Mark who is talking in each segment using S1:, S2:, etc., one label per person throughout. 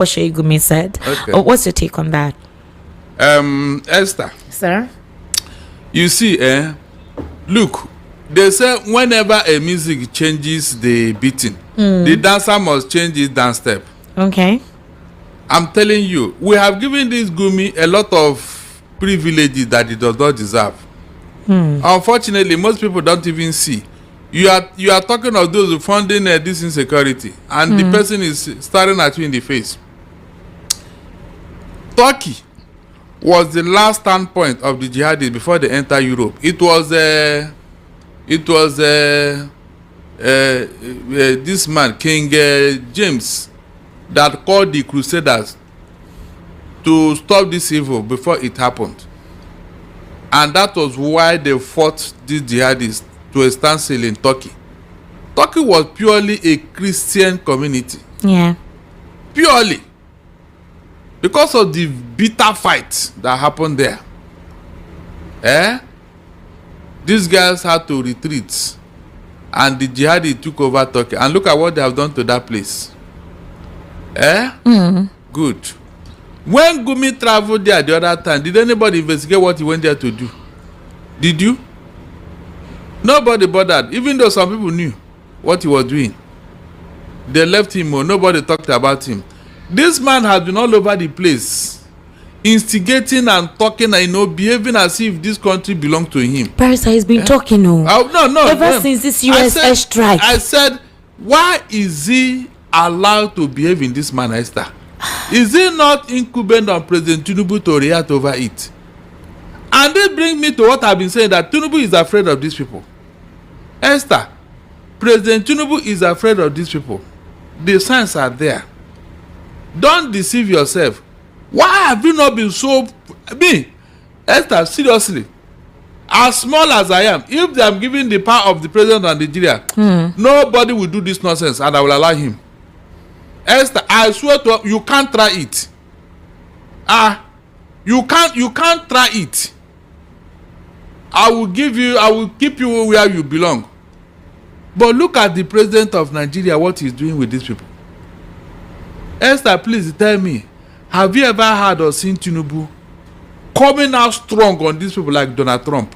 S1: what Sh0ck said.
S2: Okay.
S1: What's your take on that?
S2: Esther.
S1: Sir?
S2: You see, look, they say whenever a music changes the beating, the dancer must change his dance step.
S1: Okay.
S2: I'm telling you, we have given this Gumi a lot of privileges that he does not deserve. Unfortunately, most people don't even see. You are talking of those who funding this insecurity, and the person is staring at you in the face. Turkey was the last standpoint of the jihadists before they enter Europe. It was this man, King James, that called the Crusaders to stop this evil before it happened. And that was why they fought these jihadists to a standstill in Turkey. Turkey was purely a Christian community.
S1: Yeah.
S2: Purely. Because of the bitter fight that happened there. These guys had to retreat. And the jihadists took over Turkey. And look at what they have done to that place. Good. When Gumi traveled there the other time, did anybody investigate what he went there to do? Did you? Nobody bothered. Even though some people knew what he was doing. They left him or nobody talked about him. This man has been all over the place, instigating and talking and behaving as if this country belonged to him.
S1: Parisa has been talking. No. Ever since this US strike.
S2: I said, why is he allowed to behave in this manner, Esther? Is it not incumbent on President Tinubu to react over it? And this brings me to what I've been saying, that Tinubu is afraid of these people. Esther, President Tinubu is afraid of these people. The signs are there. Don't deceive yourself. Why have you not been so... Esther, seriously, as small as I am, if they are giving the power of the president of Nigeria, nobody will do this nonsense and I will allow him. Esther, I swear to you, can't try it. You can't try it. I will keep you where you belong. But look at the president of Nigeria, what he's doing with these people. Esther, please tell me, have you ever heard or seen Tinubu coming out strong on these people like Donald Trump?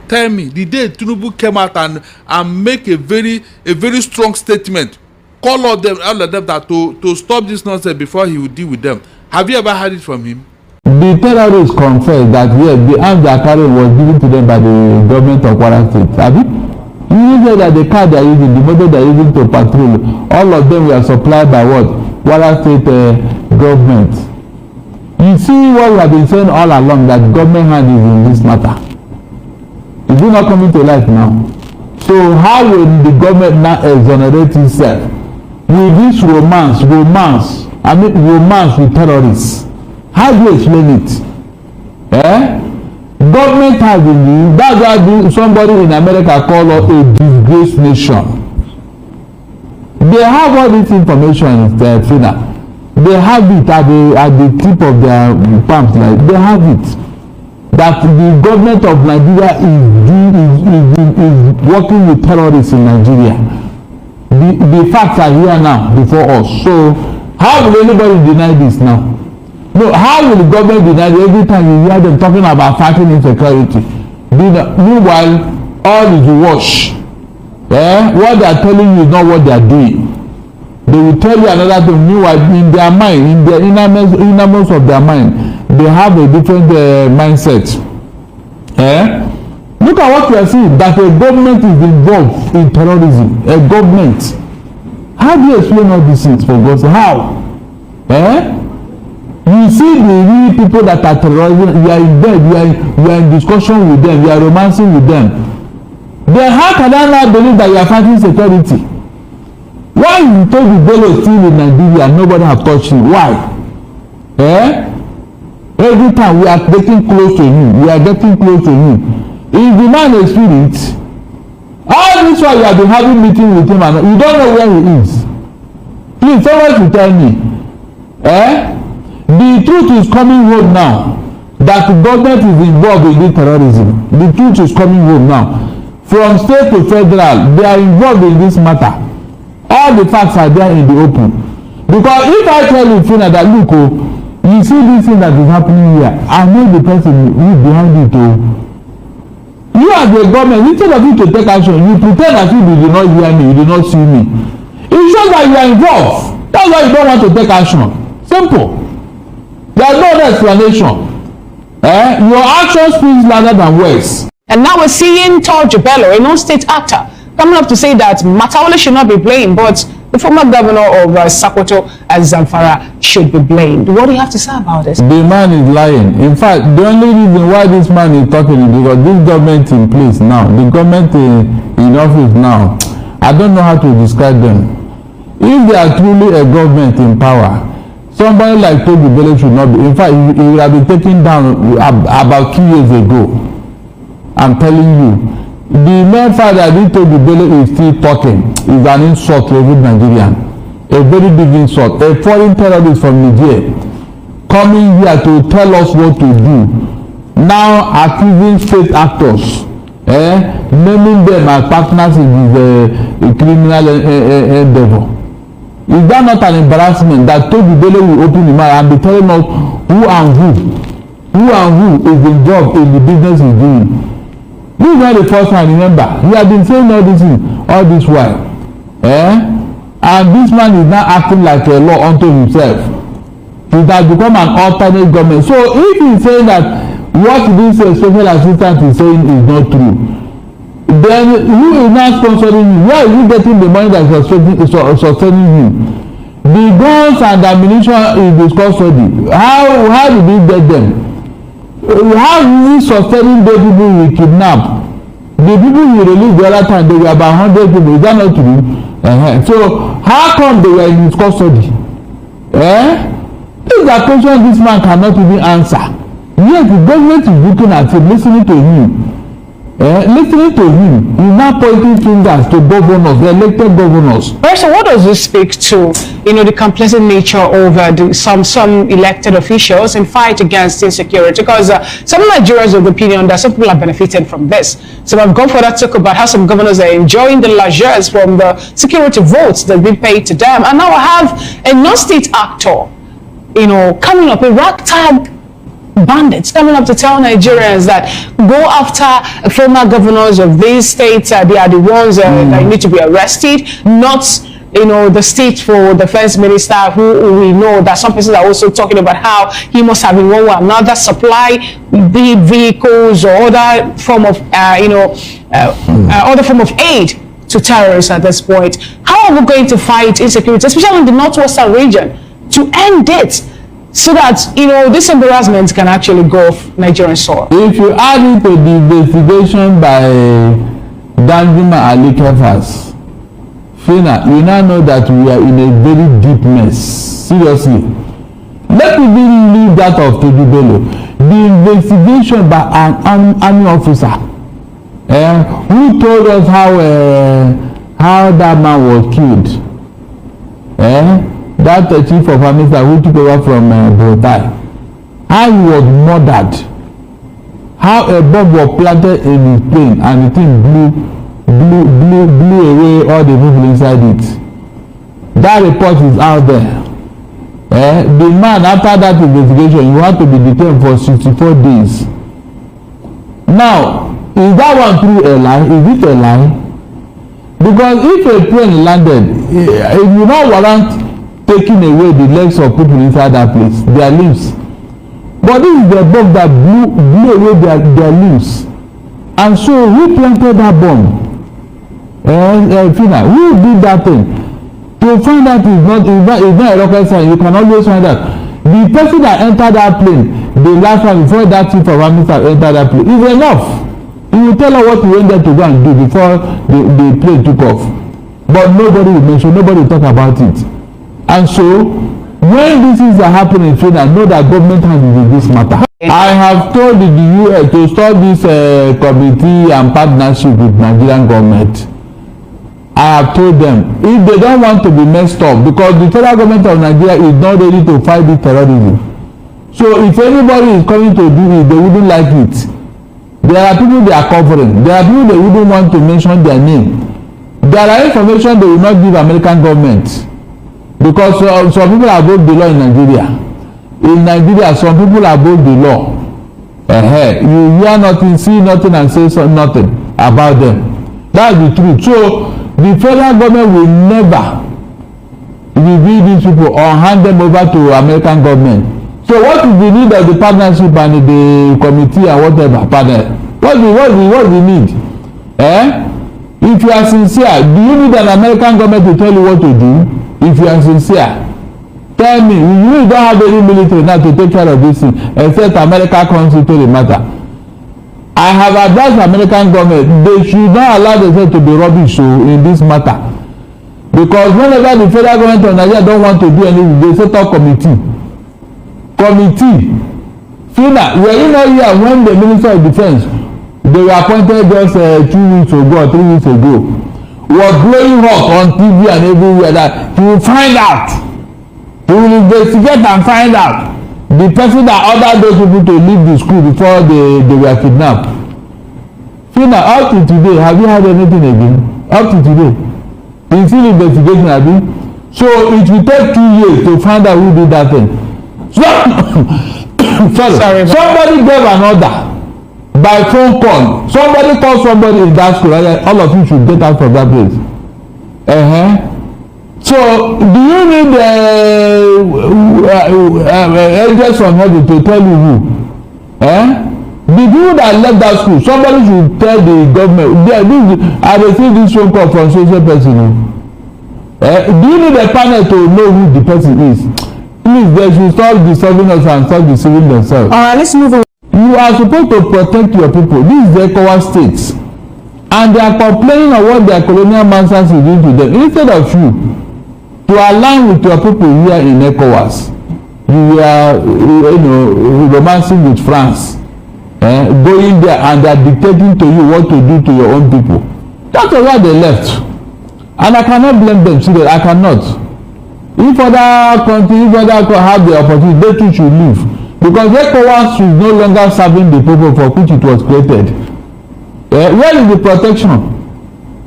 S2: Tell me, the day Tinubu came out and make a very strong statement, call all of them that to stop this nonsense before he would deal with them. Have you ever heard it from him?
S3: The terrorists confessed that yes, the arms they are carrying was given to them by the government of Kwara State. Have you? You know that the car they are using, the motor they are using to patrol, all of them were supplied by what? Kwara State government. You see what we have been saying all along, that government hand is in this matter. Is it not coming to light now? So how will the government now exonerate itself with this romance with terrorists? How do you explain it? Government has been, that's why somebody in America called us a disgraced nation. They have all this information, Fina. They have it at the tip of their palms, like they have it. That the government of Nigeria is working with terrorists in Nigeria. The facts are here now before us. So how will anybody deny this now? No, how will the government deny it every time you hear them talking about fighting insecurity? Meanwhile, all is wash. What they are telling you is not what they are doing. They will tell you another thing. Meanwhile, in their mind, in the innermost of their mind, they have a different mindset. Look at what we are seeing, that a government is involved in terrorism. A government. How do you explain all these things, for God's sake? How? You see the real people that are terrorizing, you are in bed, you are in discussion with them, you are romancing with them. Then how can I not believe that you are fighting security? Why you told the Bello still in Nigeria and nobody have touched you? Why? Every time we are getting close to him, Is the man a spirit? All this while you have been having meeting with him and you don't know where he is. Please, someone should tell me. The truth is coming home now. That the government is involved in this terrorism. The truth is coming home now. From state to federal, they are involved in this matter. All the facts are there in the open. Because if I tell you, Fina, that look, you see this thing that is happening here, I know the person who is behind it. You as the government, instead of you to take action, you pretend as if you did not hear me, you did not see me. It shows that you are involved. That's why you don't want to take action. Simple. There is no other explanation. Your actions speak louder than words.
S4: And now we're seeing Terr0r, a non-state actor, coming up to say that Patr0ls should not be blamed, but the former governor of Sokoto and Zamfara should be blamed. What do you have to say about this?
S3: The man is lying. In fact, the only reason why this man is talking is because this government in place now, the government in office now, I don't know how to describe them. If they are truly a government in power, somebody like Terr0r should not be. In fact, he would have been taken down about 2 years ago. I'm telling you. The mere fact that this Terr0r is still talking is an insult to every Nigerian. A very big insult. A foreign terrorist from Niger coming here to tell us what to do. Now accusing state actors, naming them as partners in this criminal endeavor. Is that not an embarrassment that Terr0r will open the mouth and be telling us who is involved in the business he's doing? This is not the first time, remember. He has been saying all this while. And this man is now acting like a law unto himself. He has become an alternate government. So if he's saying that what this special assistant is saying is not true, then who is now sponsoring him? Where is he getting the money that is sustaining him? The guns and the ammunition is his custody. How did he get them? How is he sustaining those people we kidnap? The people he released the other time, they were about 100 people. Is that not true? So how come they were in his custody? These are questions this man cannot even answer. Yet the government is looking at him, listening to him. He's now pointing fingers to governors, the elected governors.
S4: So what does this speak to, the complacent nature of some elected officials in fight against insecurity? Because some Nigerians are of the opinion that some people are benefiting from this. So I've gone for that talk about how some governors are enjoying the largesse from the security votes that have been paid to them. And now I have a non-state actor, coming up, a ragtag bandits coming up to tell Nigerians that go after former governors of these states. They are the ones that need to be arrested, not the state for the first minister, who we know that some persons are also talking about how he must have in one way or another supply the vehicles or other form of other form of aid to terrorists at this point. How are we going to fight insecurity, especially in the northwestern region, to end it? So that, this embarrassment can actually go off Nigerian soil.
S3: If you add it to the investigation by Danjuma Ali Kefas, Fina, you now know that we are in a very deep mess. Seriously. Let me leave that of Terr0r. The investigation by an army officer who told us how that man was killed. That chief of army who took over from Botai, how he was murdered, how a bomb was planted in his plane and the thing blew away all the people inside it. That report is out there. The man, after that investigation, you have to be detained for 64 days. Now, is that one true a lie? Is it a lie? Because if a plane landed, it will not warrant taking away the legs of people inside that place, their limbs. But this is the bomb that blew away their limbs. And so who planted that bomb? Fina, who did that thing? To find out is not a rocket science. You can always find out. The person that entered that plane, the last one before that chief of army entered that plane, is enough. He will tell her what he went there to go and do before the plane took off. But nobody will mention, nobody will talk about it. And so, when these things are happening, Fina, know that government has in this matter. I have told the US to start this committee and partnership with Nigerian government. I have told them, if they don't want to be messed up, because the federal government of Nigeria is not ready to fight this terrorism. So if anybody is coming to do it, they wouldn't like it. There are people they are covering. There are people they wouldn't want to mention their name. There are information they will not give American government. because some people above the law in Nigeria. In Nigeria, some people above the law. You hear nothing, see nothing, and say nothing about them. That's the truth. So the federal government will never reveal these people or hand them over to American government. So what is the need of the partnership and the committee and whatever panel? What's the need? If you are sincere, do you need an American government to tell you what to do? If you are sincere, tell me. You don't have any military now to take care of this thing, except America comes into the matter. I have advised the American government they should not allow themselves to be rubbish in this matter, because whenever the federal government of Nigeria don't want to do anything, they set up committee. Fina, were you not here when the Minister of Defence, they were appointed just 2 weeks ago or 3 weeks ago, was blowing hot on TV and everywhere that he will find out, he will investigate and find out the person that ordered those people to leave the school before they were kidnapped. Fina, up to today, have you heard anything again? Up to today, it's still investigation, abi? So it will take 2 years to find out who did that thing. Sorry. Somebody gave an order by phone call. Somebody called somebody in that school. All of you should get out from that place. So do you need agents from heaven to tell you who? The people that left that school, somebody should tell the government. I received this phone call from social person. Do you need a panel to know who the person is? Please, they should stop disturbing us and stop deceiving themselves.
S1: All right, let's move on.
S3: You are supposed to protect your people. This is the ECOWAS states, and they are complaining on what their colonial masters is doing to them. Instead of you to align with your people here in ECOWAS, you are, romancing with France, going there and they are dictating to you what to do to your own people. That's why they left, and I cannot blame them. Seriously, I cannot. If other countries, have the opportunity, they too should leave, because ECOWAS is no longer serving the people for which it was created. Where is the protection?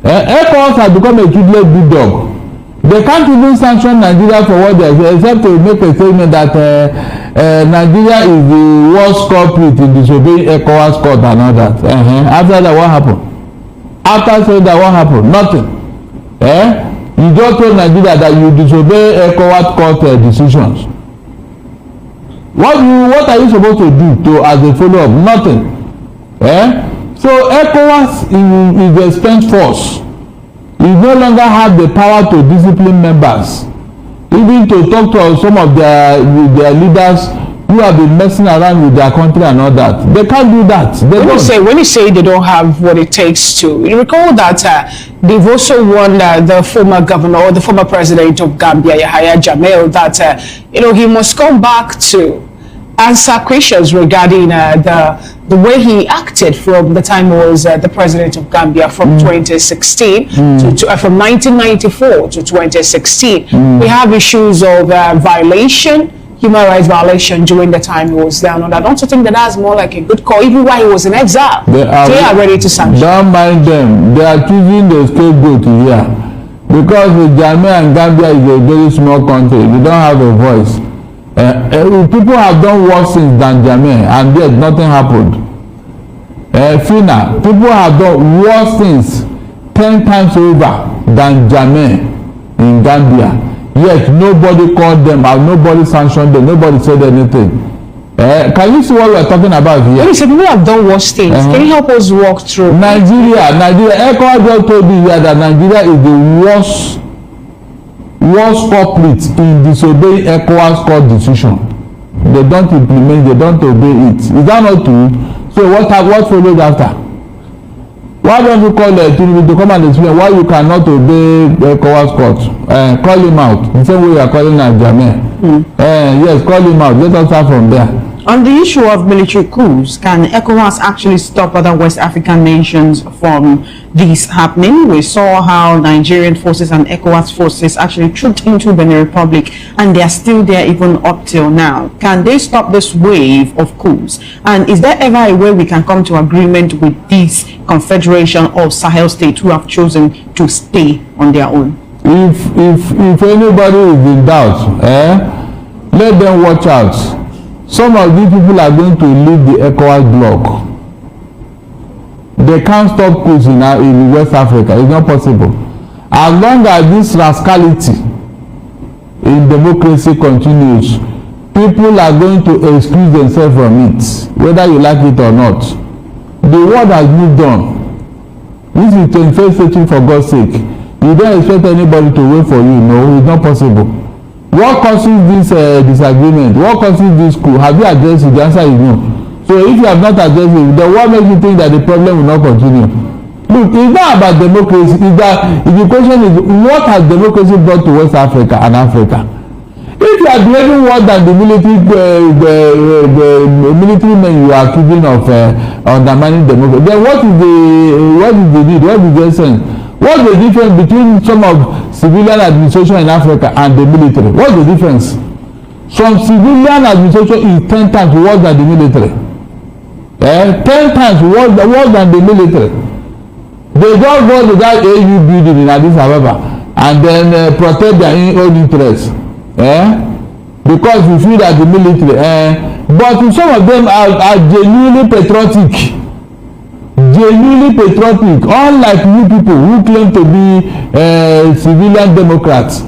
S3: ECOWAS has become a toothless big dog. They can't even sanction Nigeria for what they say, except to make a statement that Nigeria is the worst culprit in disobeying ECOWAS court and all that. After that, what happened? After saying that, what happened? Nothing. You just told Nigeria that you disobey ECOWAS court decisions. What are you supposed to do as a follow-up? Nothing. So ECOWAS is a spent force. You no longer have the power to discipline members, even to talk to some of their leaders who have been messing around with their country and all that. They can't do that.
S4: When you say they don't have what it takes to, you recall that they've also warned the former governor or the former president of Gambia, Yahya Jammeh, that he must come back to answer questions regarding the way he acted from the time he was the president of Gambia from 2016 from 1994 to 2016. We have issues of violation, human rights violation during the time he was down on that. Don't you think that that's more like a good call, even while he was in exile? They are ready to sanction.
S3: Don't mind them. They are choosing the scapegoat here, because Jammeh and Gambia is a very small country. They don't have a voice. People have done worse things than Jammeh, and yet nothing happened. Fina, people have done worse things 10 times over than Jammeh in Gambia. Yet nobody called them out, nobody sanctioned them, nobody said anything. Can you see what we are talking about here?
S4: When you say people have done worse things, can you help us walk through?
S3: Nigeria, ECOWAS just told you here that Nigeria is the worst culprit in disobeying ECOWAS court decision. They don't implement, they don't obey it. Is that not true? So what follows after? Why don't you call Tinubu to come and explain why you cannot obey the ECOWAS court? Call him out the same way you are calling Jammeh. Yes, call him out. Let us start from there.
S1: On the issue of military coups, can ECOWAS actually stop other West African nations from this happening? We saw how Nigerian forces and ECOWAS forces actually trooped into Benin Republic, and they are still there even up till now. Can they stop this wave of coups? And is there ever a way we can come to agreement with this confederation of Sahel states who have chosen to stay on their own?
S3: if anybody is in doubt, let them watch out. Some of these people are going to leave the ECOWAS bloc. They can't stop coups in West Africa. It's not possible. As long as this rascality in democracy continues, people are going to excuse themselves from it, whether you like it or not. The world has moved on. This is 21st century, for God's sake. You don't expect anybody to wait for you. No, it's not possible. What causes this disagreement? What causes this coup? Have you addressed it? The answer is no. So if you have not addressed it, then what makes you think that the problem will not continue? Look, it's not about democracy. The question is, what has democracy brought to West Africa and Africa? If you are doing more than the military men you are accusing of undermining democracy, then what is the need? What is the essence? What's the difference between some of civilian administration in Africa and the military? What's the difference? Some civilian administration is 10 times worse than the military. 10 times worse than the military. They just go to that AU building in Addis Ababa and then protect their own interests. Because you feel that the military. But some of them are genuinely patriotic. Unlike you people who claim to be civilian democrats.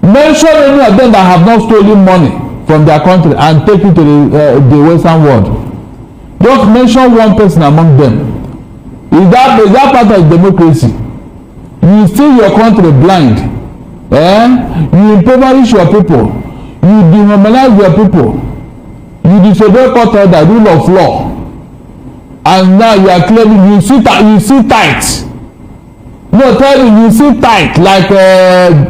S3: Mention any of them that have not stolen money from their country and take it to the Western world. Just mention one person among them. Is that part of democracy? You see your country blind. You impoverish your people. You dehumanize your people. You disobey court order, rule of law. And now you are claiming you sit tight. No, tell me, you sit tight like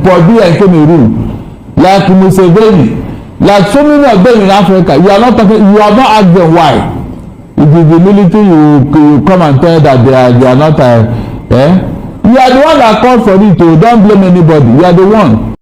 S3: Bobby and Cameroon, like Museveni, like so many of them in Africa. You are not asked them why. It is the military you come and tell that they are not. You are the one that called for it. Don't blame anybody. You are the one.